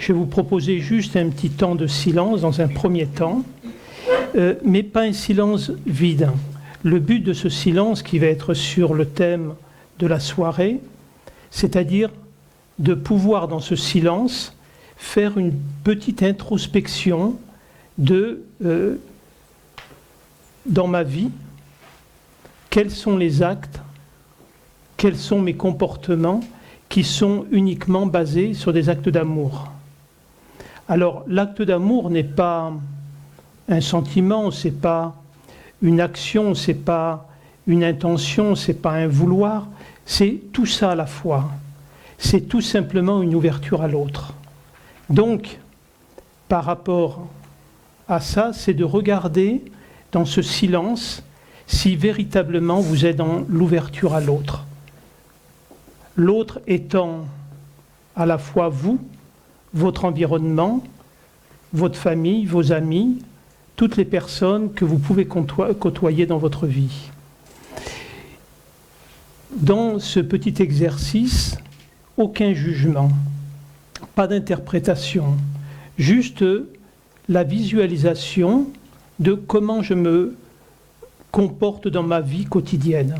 je vais vous proposer juste un petit temps de silence dans un premier temps, mais pas un silence vide. Le but de ce silence qui va être sur le thème de la soirée, c'est-à-dire de pouvoir dans ce silence faire une petite introspection de dans ma vie, quels sont les actes, quels sont mes comportements qui sont uniquement basés sur des actes d'amour. Alors l'acte d'amour n'est pas un sentiment, c'est pas une action, c'est pas une intention, c'est pas un vouloir, c'est tout ça à la fois. C'est tout simplement une ouverture à l'autre. Donc, par rapport à ça, c'est de regarder dans ce silence si véritablement vous êtes dans l'ouverture à l'autre. L'autre étant à la fois vous, votre environnement, votre famille, vos amis, toutes les personnes que vous pouvez côtoyer dans votre vie. Dans ce petit exercice, aucun jugement, pas d'interprétation, juste la visualisation de comment je me comporte dans ma vie quotidienne.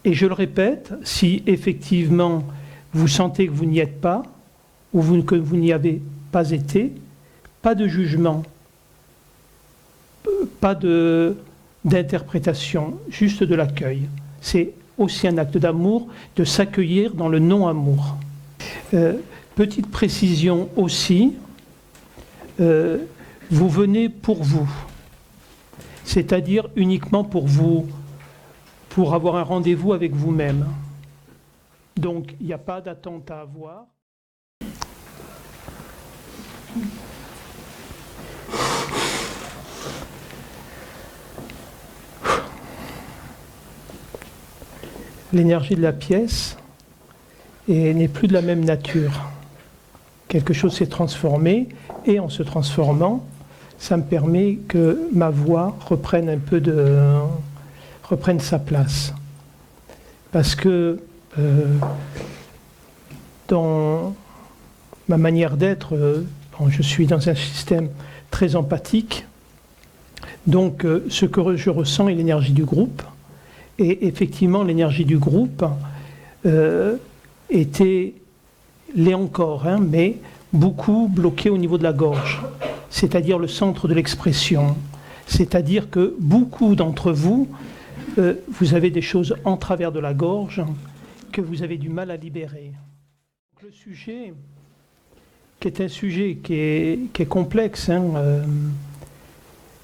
Et je le répète, si effectivement vous sentez que vous n'y êtes pas, ou que vous n'y avez pas été, pas de jugement, pas d'interprétation, juste de l'accueil. C'est aussi un acte d'amour de s'accueillir dans le non-amour. Petite précision aussi, vous venez pour vous, c'est-à-dire uniquement pour vous, pour avoir un rendez-vous avec vous-même. Donc, il n'y a pas d'attente à avoir. L'énergie de la pièce n'est plus de la même nature. Quelque chose s'est transformé, et en se transformant, ça me permet que ma voix reprenne reprenne sa place. Parce que dans ma manière d'être, je suis dans un système très empathique, donc ce que je ressens est l'énergie du groupe. Et effectivement, l'énergie du groupe l'est encore, mais beaucoup bloquée au niveau de la gorge, c'est-à-dire le centre de l'expression. C'est-à-dire que beaucoup d'entre vous, vous avez des choses en travers de la gorge que vous avez du mal à libérer. Le sujet, qui est un sujet qui est complexe,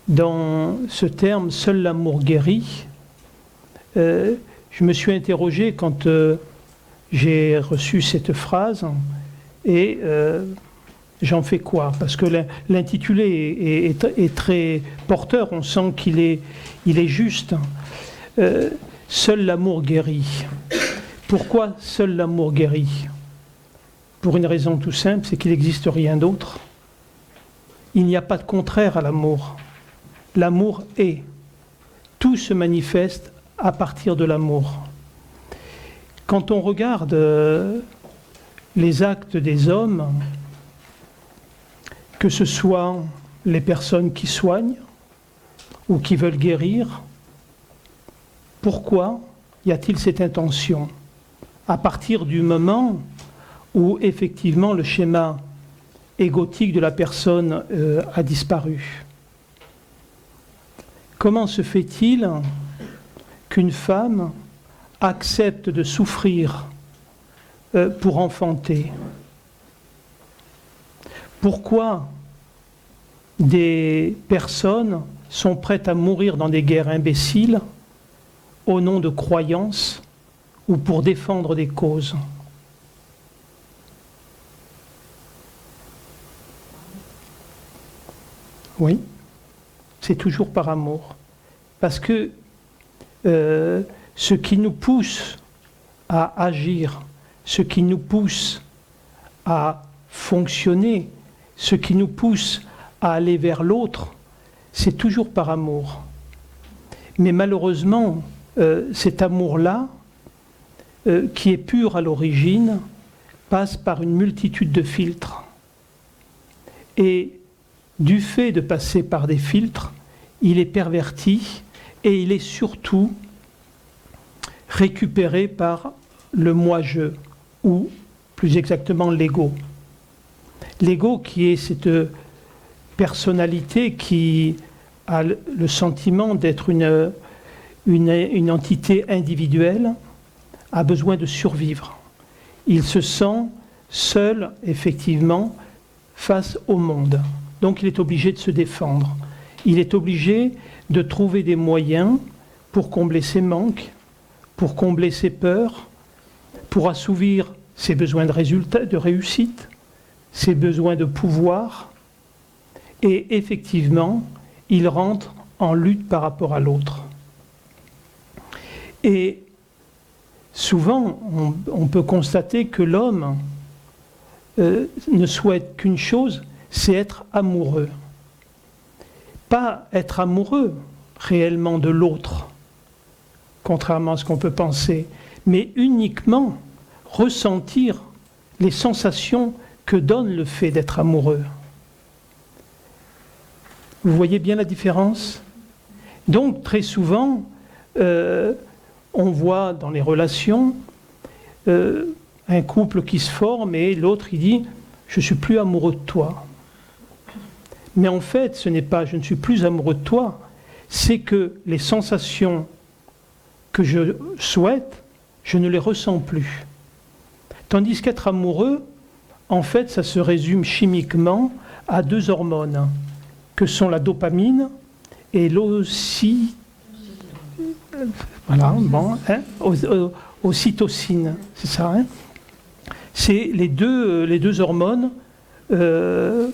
dans ce terme « seul l'amour guérit », je me suis interrogé quand j'ai reçu cette phrase et j'en fais quoi? Parce que l'intitulé est très porteur, on sent qu'il est juste. Seul l'amour guérit. Pourquoi seul l'amour guérit? Pour une raison tout simple, c'est qu'il n'existe rien d'autre. Il n'y a pas de contraire à l'amour. L'amour est. Tout se manifeste à partir de l'amour. Quand on regarde les actes des hommes, que ce soit les personnes qui soignent ou qui veulent guérir, pourquoi y a-t-il cette intention? À partir du moment où effectivement le schéma égotique de la personne a disparu. Comment se fait-il qu'une femme accepte de souffrir pour enfanter? Pourquoi des personnes sont prêtes à mourir dans des guerres imbéciles au nom de croyances ou pour défendre des causes? Oui, c'est toujours par amour. Parce que ce qui nous pousse à agir, ce qui nous pousse à fonctionner, ce qui nous pousse à aller vers l'autre, c'est toujours par amour. Mais malheureusement, cet amour-là, qui est pur à l'origine, passe par une multitude de filtres. Et du fait de passer par des filtres, il est perverti et il est surtout récupéré par le moi-je, ou plus exactement l'ego. L'ego qui est cette personnalité qui a le sentiment d'être une entité individuelle, a besoin de survivre. Il se sent seul, effectivement, face au monde. Donc il est obligé de se défendre. Il est obligé de trouver des moyens pour combler ses manques, pour combler ses peurs, pour assouvir ses besoins de réussite, ses besoins de pouvoir. Et effectivement, il rentre en lutte par rapport à l'autre. Et souvent, on peut constater que l'homme ne souhaite qu'une chose, c'est être amoureux. Pas être amoureux réellement de l'autre, contrairement à ce qu'on peut penser, mais uniquement ressentir les sensations que donne le fait d'être amoureux. Vous voyez bien la différence? Donc très souvent, on voit dans les relations un couple qui se forme et l'autre il dit « je ne suis plus amoureux de toi ». Mais en fait, ce n'est pas « je ne suis plus amoureux de toi », c'est que les sensations que je souhaite, je ne les ressens plus. Tandis qu'être amoureux, en fait, ça se résume chimiquement à deux hormones, que sont la dopamine et ocytocine, c'est ça, hein? C'est les deux hormones de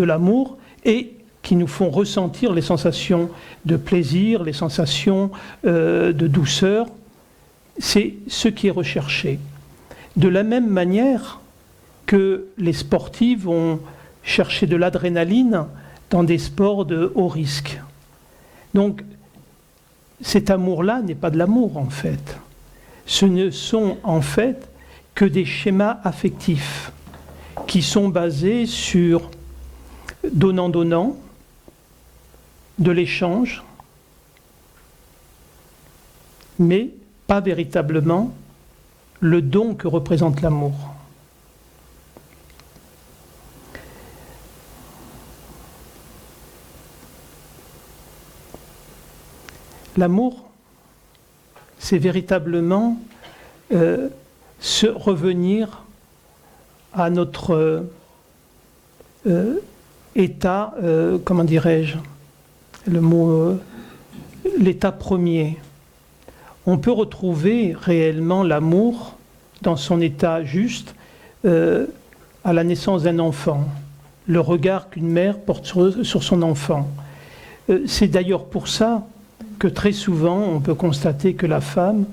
l'amour et qui nous font ressentir les sensations de plaisir, les sensations de douceur. C'est ce qui est recherché. De la même manière que les sportifs vont chercher de l'adrénaline dans des sports de haut risque. Donc, cet amour-là n'est pas de l'amour, en fait. Ce ne sont, en fait, que des schémas affectifs qui sont basés sur donnant-donnant, de l'échange, mais pas véritablement le don que représente l'amour. L'amour, c'est véritablement se revenir à notre état, comment dirais-je, le mot, l'état premier. On peut retrouver réellement l'amour dans son état juste à la naissance d'un enfant, le regard qu'une mère porte sur son enfant. C'est d'ailleurs pour ça que très souvent on peut constater que la femme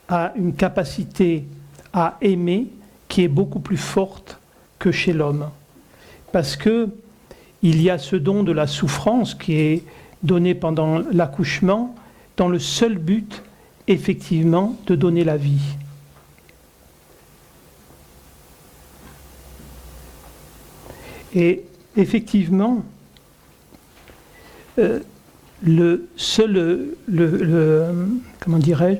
a une capacité à aimer qui est beaucoup plus forte que chez l'homme. Parce qu'il y a ce don de la souffrance qui est donné pendant l'accouchement dans le seul but, effectivement, de donner la vie. Et effectivement, comment dirais-je,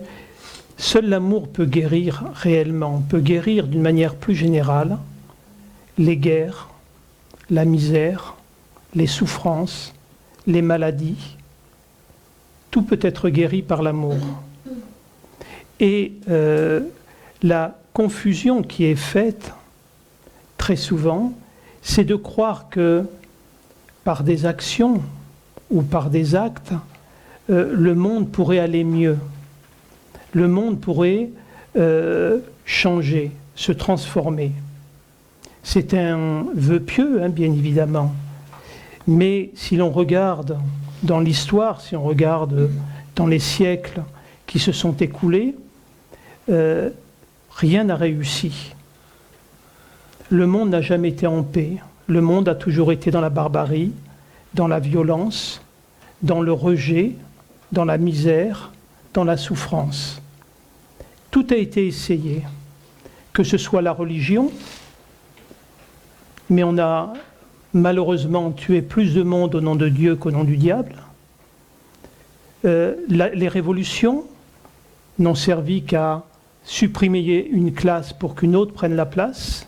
seul l'amour peut guérir réellement, peut guérir d'une manière plus générale les guerres, la misère, les souffrances, les maladies. Tout peut être guéri par l'amour. Et la confusion qui est faite très souvent, c'est de croire que par des actions ou par des actes, le monde pourrait aller mieux. Le monde pourrait changer, se transformer. C'est un vœu pieux, hein, bien évidemment. Mais si l'on regarde dans l'histoire, si on regarde dans les siècles qui se sont écoulés, rien n'a réussi. Le monde n'a jamais été en paix. Le monde a toujours été dans la barbarie, dans la violence, dans le rejet, dans la misère, dans la souffrance. Tout a été essayé. que ce soit la religion, mais on a malheureusement tué plus de monde au nom de Dieu qu'au nom du diable. Les révolutions n'ont servi qu'à supprimer une classe pour qu'une autre prenne la place.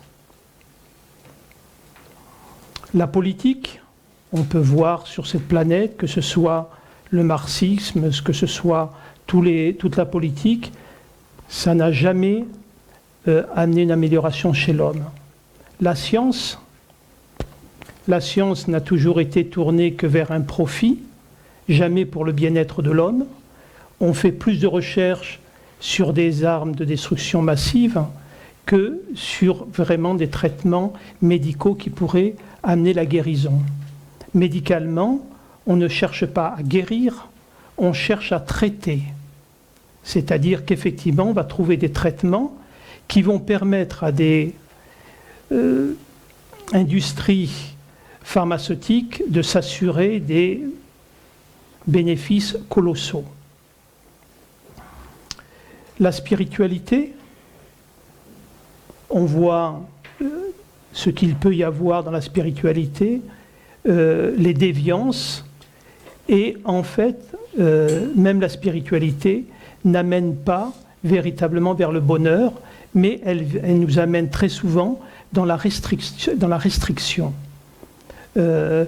La politique, on peut voir sur cette planète, que ce soit le marxisme, que ce soit toute la politique, ça n'a jamais amené une amélioration chez l'homme. La science n'a toujours été tournée que vers un profit, jamais pour le bien-être de l'homme. On fait plus de recherches sur des armes de destruction massive que sur vraiment des traitements médicaux qui pourraient amener la guérison. Médicalement, on ne cherche pas à guérir, on cherche à traiter. C'est-à-dire qu'effectivement, on va trouver des traitements qui vont permettre à des industries pharmaceutiques de s'assurer des bénéfices colossaux. La spiritualité, on voit ce qu'il peut y avoir dans la spiritualité, les déviances, et en fait, même la spiritualité n'amène pas véritablement vers le bonheur, mais elle nous amène très souvent dans la restriction. On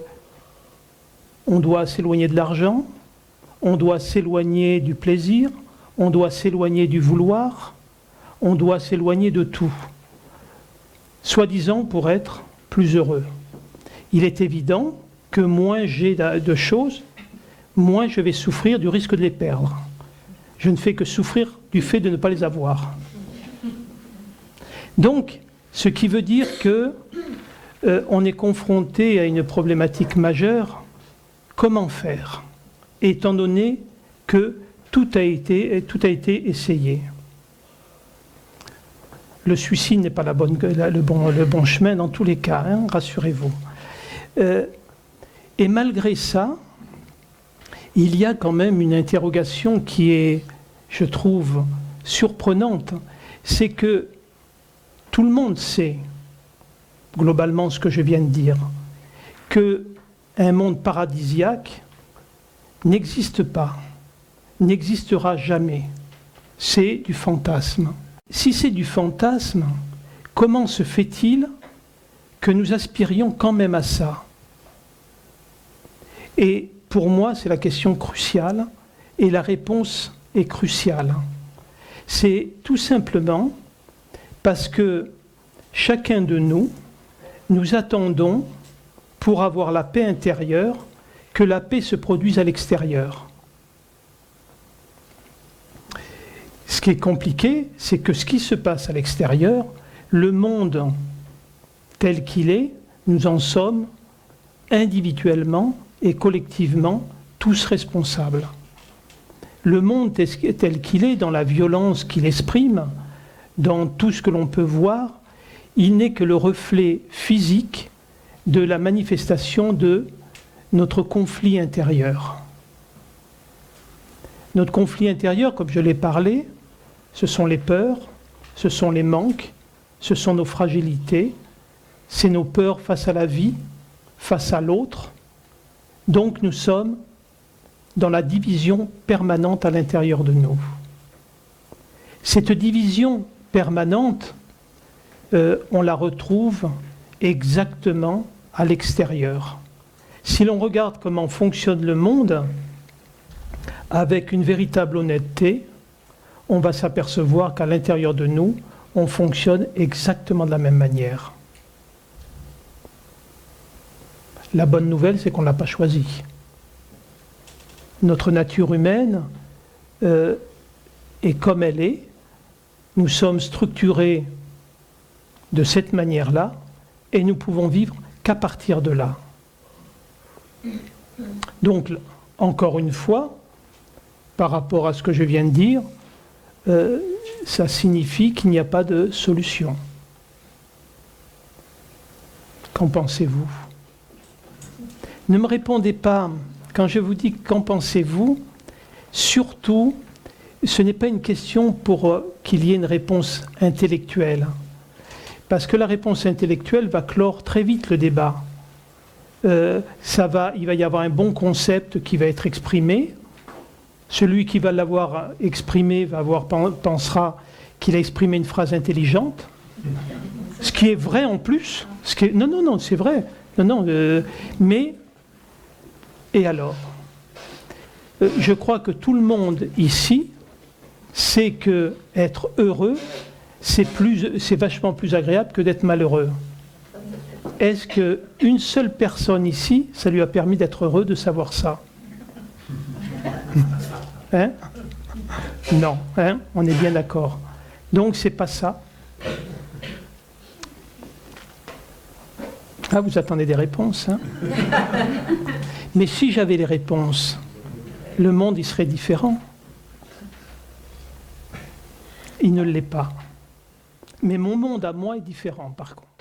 doit s'éloigner de l'argent, on doit s'éloigner du plaisir, on doit s'éloigner du vouloir, on doit s'éloigner de tout, soi-disant pour être plus heureux. Il est évident que moins j'ai de choses, moins je vais souffrir du risque de les perdre. Je ne fais que souffrir du fait de ne pas les avoir. Donc, ce qui veut dire que on est confronté à une problématique majeure. Comment faire, étant donné que tout a été essayé? Le suicide n'est pas le bon chemin dans tous les cas, hein, rassurez-vous. Et malgré ça, il y a quand même une interrogation qui est, je trouve, surprenante. C'est que tout le monde sait, globalement, ce que je viens de dire, qu'un monde paradisiaque n'existe pas, n'existera jamais. C'est du fantasme. Si c'est du fantasme, comment se fait-il que nous aspirions quand même à ça? Et pour moi, c'est la question cruciale, et la réponse est cruciale. C'est tout simplement parce que chacun de nous, nous attendons, pour avoir la paix intérieure, que la paix se produise à l'extérieur. Ce qui est compliqué, c'est que ce qui se passe à l'extérieur, le monde tel qu'il est, nous en sommes individuellement et collectivement tous responsables. Le monde tel qu'il est, dans la violence qu'il exprime, dans tout ce que l'on peut voir, il n'est que le reflet physique de la manifestation de notre conflit intérieur. Notre conflit intérieur, comme je l'ai parlé, ce sont les peurs, ce sont les manques, ce sont nos fragilités, c'est nos peurs face à la vie, face à l'autre. Donc nous sommes dans la division permanente à l'intérieur de nous. Cette division permanente, on la retrouve exactement à l'extérieur. Si l'on regarde comment fonctionne le monde, avec une véritable honnêteté, on va s'apercevoir qu'à l'intérieur de nous, on fonctionne exactement de la même manière. La bonne nouvelle, c'est qu'on ne l'a pas choisi. Notre nature humaine est comme elle est. Nous sommes structurés de cette manière-là et nous pouvons vivre qu'à partir de là. Donc, encore une fois, par rapport à ce que je viens de dire, ça signifie qu'il n'y a pas de solution. Qu'en pensez-vous? Ne me répondez pas, quand je vous dis qu'en pensez-vous, surtout, ce n'est pas une question pour qu'il y ait une réponse intellectuelle. Parce que la réponse intellectuelle va clore très vite le débat. Il va y avoir un bon concept qui va être exprimé. Celui qui va l'avoir exprimé pensera qu'il a exprimé une phrase intelligente. Ce qui est vrai en plus. Non, c'est vrai. Mais, et alors je crois que tout le monde ici sait que être heureux, c'est vachement plus agréable que d'être malheureux. Est-ce qu'une seule personne ici, ça lui a permis d'être heureux de savoir ça? Hein? Non, hein? On est bien d'accord. Donc c'est pas ça. Ah, vous attendez des réponses, hein? Mais si j'avais les réponses, le monde il serait différent. Il ne l'est pas. Mais mon monde à moi est différent, par contre.